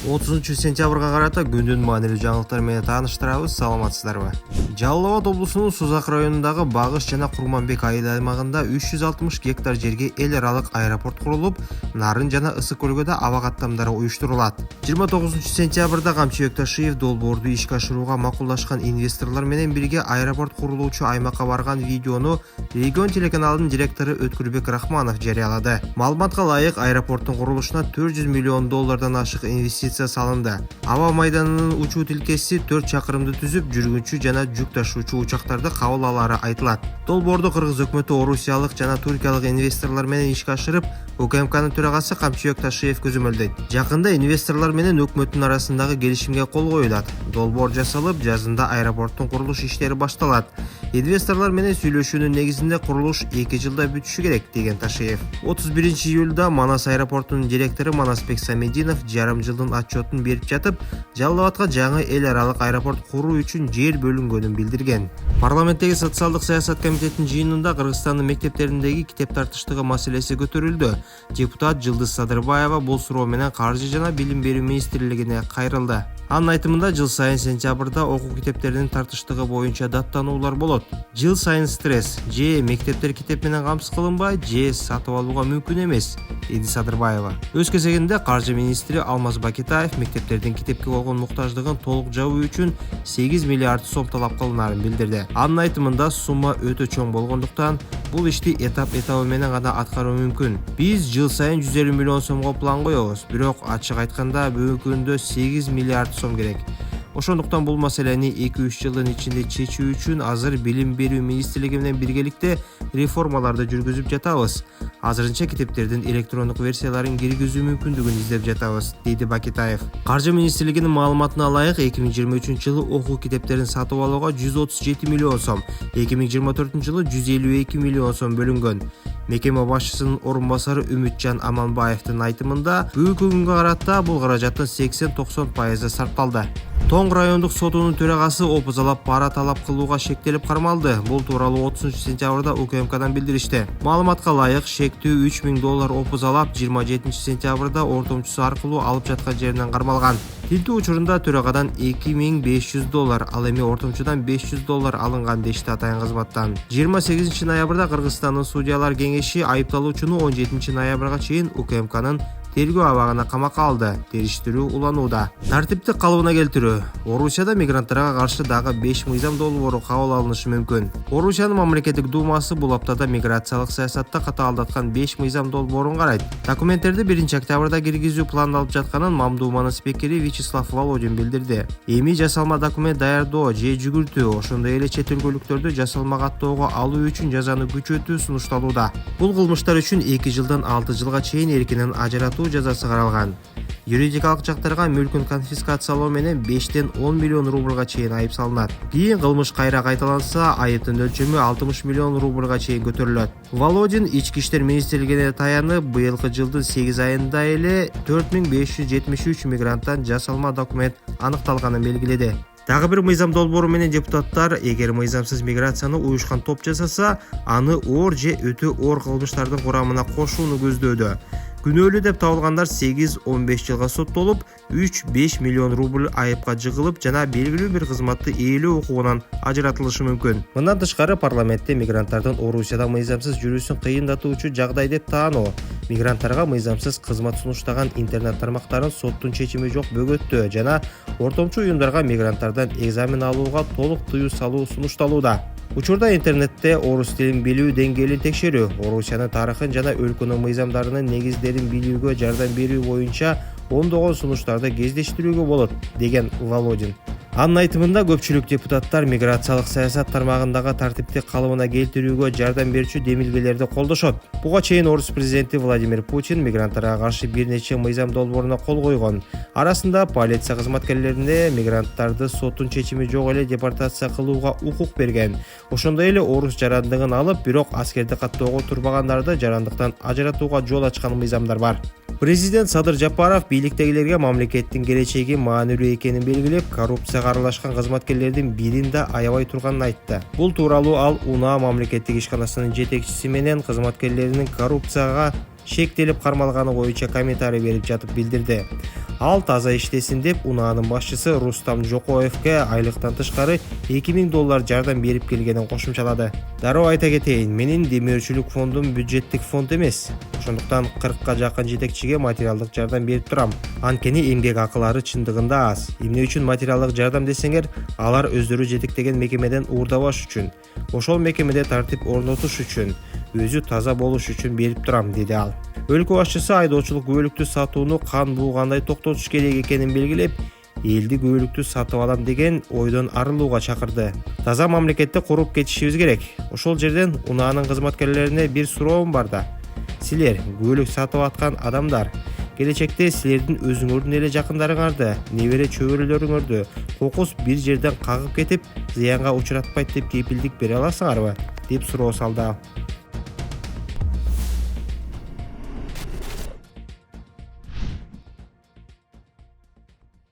30-сентябрга карата күндүн маанилүү жаңылыктар менен тааныштырабыз. Саламатсыздарбы? Жалал Абад облусунун Сузак районундагы Багыш жана Курманбек айыл аймагында 360 гектар жерге эл аралык аэропорт курулуп, Нарын жана Ысык көлгөдө аба каттамдары уюштурулат. 29-сентябрда Камчыбек Ташиев долбоорду ишке ашырууга макулдашкан инвесторлор менен бирге аэропорт курулуучу аймакка барган видеону Регион телеканалынын директору Өткүлбек Рахманов жарыялады. Маалыматка ылайык, аэропорттун курулушуна $400 миллион ашык инвестиция салынды. Аба майданынын учуу тилкеси 4 чакырымды түзүп, жүргүнчү жана жүк ташуучу учактарды кабыл алары айтылат. Долбоорду кыргыз өкмөтү орусиялык жана туркиялык инвесторлор менен ишке ашырып, УКМКнын төрагасы Камчыбек Ташиев көзөмөлдөйт. Жакында инвесторлор менен өкмөттүн арасындагы келишимге кол коюлат. Долбоор жасалып, жазында аэропорттун курулуш иштери башталат. Инвесторлор менен сүйлөшүүнүн негизинде курулуш 2 жылда бүтүшү керек, деген Ташиев. 31 июлда Манас аэропортунун директору Манасбек Самединов жарым жылдын отчетун берип жатып, Жалал Абадка жаңы эл аралык аэропорт куруу үчүн жер бөлүнгөнүн билдирген. Парламенттеги социалдык саясат комитетинин жыйынында Кыргызстандын мектептериндеги китеп тартыштыгы маселеси көтөрүлдү. Депутат Жылдыз Садырбаева бул суроо менен Каржы жана Билим берүү министрлигине кайрылды. Анын айтымында, жыл сайын сентябрда окуу китептеринин тартыштыгы боюнча даттануулар болот. Жыл сайын стресс, же мектептер китеп менен камсыз кылынбай, же сатып алууга мүмкүн эмес, деди Садырбаева. Өз кезегинде Каржы министри Алмаз Бакетаев мектептердин китепке болгон муктаждыгын толук жабуу үчүн 8 миллиард сом талап кылынарын билдирди. Анын айтымында, сумма өтө чоң болгондуктан бул ишти этап менен гана аткаруу мүмкүн. Биз жыл сайын 150 миллион сомго план коебуз, бирок ачык айтканда бүгүнкү күндө 8 миллиард сом керек. Ошондуктан бул маселени 2-3 жылдын ичинде чечүү үчүн азыр Билим берүү министрлиги менен биргеликте реформаларды жүргүзүп жатабыз. Азырынча китептердин электрондук версияларын киргизүү мүмкүндүгүн издеп жатабыз, дейди Бакетаев. Каржы министрлигинин маалыматына ылайык, 2023 жылы окуу китептерин сатып алууга 137 миллион сом, 2024 жылы 152 миллион сом бөлүнгөн. Мекеме башчысынын орун басары Үмүтжан Аманбаевдин айтымында, бүгүнкү күнгө карата бул каражаттын 80-90% сарпталды. Тоң райондук сотунун төрагасы опузалап пара талап кылууга шектелип кармалды. Бул тууралуу 30-сентябрда УКМКдан билдиришти. Маалыматка ылайык, шектүү $3000 опузалап 27 сентябрда ортомчусу аркылуу алып жаткан жеринен кармалган. Тинтүү учурунда төрагадан $2500, ал эми ортомчудан $500 алынган, дешти атайын кызматтан. 28 ноябрда Кыргызстандын судьялар кеңеши айыпталуучуну 17 ноябрга чейин УКМКнын тергөө абагына камакка алды. Териштирүү уланууда. Тартиптик калыбына келтирүү. Орусияда мигранттарга каршы дагы 5 мыйзам долбоору кабыл алынышы мүмкүн. Орусиянын мамлекеттик думасы бул аптада миграциялык саясатта катаалдаткан 5 мыйзам долбоорун карайт. Документтерди 1 октябрда киргизүү пландалып жатканын Мамдуманын спикери Вячеслав Володин билдирди. Эми жасалма документ даярдоо же жүгүртүү, ошондой эле чет өлкөлүктөрдү жасалма каттоого алуу үчүн жазаны күчөтүү сунушталууда. Бул кылмыштар үчүн 2 жылдан 6 жылга чейин эркинен ажыратуу жазасы каралган. Юридикалык жактарга мүлкүн конфискациялоо менен 5-10 миллион рубльга чейин айып салынат. Кийин кылмыш кайра кайталанса, айыптын өлчөмү 60 миллион рубльга чейин көтөрүлөт. Володин Ички иштер министрлигине таянып, быйылкы жылдын 8 айында эле 4573 мигранттан жасалма документ аныкталганын белгиледи. Дагы бир мыйзам долбоору менен депутаттар, эгер мыйзамсыз миграцияны уюшкан топ жасаса, аны оор же өтө оор кылмыштардын курамына кошууну көздөдү. Күнөөлүү деп табылгандар 8-15 жылга соттолуп, 3-5 миллион рубль айыпка жыгылып жана белгилүү бир кызматты ээлөө укугунан ажыратылышы мүмкүн. Мындан тышкары, парламентте мигранттардын Орусияда мыйзамсыз жүрүүсүн кыйындатуучу жагдай деп таануу, мигранттарга мыйзамсыз кызмат сунуштаган интернет тармактарын соттун чечими жок бөгөттөө жана ортомчу уюмдарга мигранттардан экзамен алууга толук тыюу салуу сунушталууда. Учурда интернетте орус тилин билүү деңгээлин текшерүү, Орусиянын тарыхын жана өлкөнүн мыйзамдарынын негиздерин билүүгө жардам берүү боюнча ондогон сунуштарды кездештирүүгө болот, деген Володин. Анын айтымында, көпчүлүк депутаттар миграциялык саясат тармагындагы тартиптик калыбына келтирүүгө жардам берүүчү демилгелерди колдошот. Буга чейин орус президенти Владимир Путин мигранттарга каршы бир нече мыйзам долбооруна кол койгон. Арасында полиция кызматкерлерине мигранттарды соттун чечими жок эле депортация кылууга укук берген. Ошондой эле орус жарандыгын алып, бирок аскерди каттоого турбагандарды жарандыктан ажыратууга жол ачкан мыйзамдар бар. Президент Садыр Жапаров бийликтегилерге мамлекеттин келечеги маанилүү экенин белгилеп, коррупцияга аралашкан кызматкерлердин бирин да аябай турганын айтты. Бул тууралуу ал УНА мамлекеттик ишканасынын жетекчиси менен кызматкерлеринин коррупцияга шектелип кармалганы боюнча комментарий берип жатып билдирди. Ал таза иштесин деп унаанын башчысы Рустам Жокоевке айлыктан тышкары $2000 жардам берип келгенин кошумчалады. Дароо айта кетейин, менин демөөрчүлүк фондум бюджеттик фонд эмес. Ошондуктан 40ка жакын жетекчиге материалдык жардам берип турам. Анткени эмгек акылары чындыгында аз. Эмне үчүн материалдык жардам десеңер, алар өздөрү жетектеген мекемеден уурдабаш үчүн, ошол мекемеде тартип орнотуш үчүн, өзү таза болуш үчүн берип турам, деди ал. Өлкө башчысы айдоочулук күбөлүктү сатууну кан буугандай токтотуш керек экенин белгилеп, элди күбөлүктү сатып алам деген ойдон арылууга чакырды. Таза мамлекетти куруп кетишибиз керек. Ошол жерден унаанын кызматкерлерине бир суроом бар да. Силер күбөлүк сатып аткан адамдар, келечекте силердин өзүңөрдүн эле жакындарыңарды, небере чөбөрөлөрүңөрдү кокус бир жерден кагып кетип, зыянга учуратпайт деп кепилдик бере аласыңарбы? Деп суроо салды.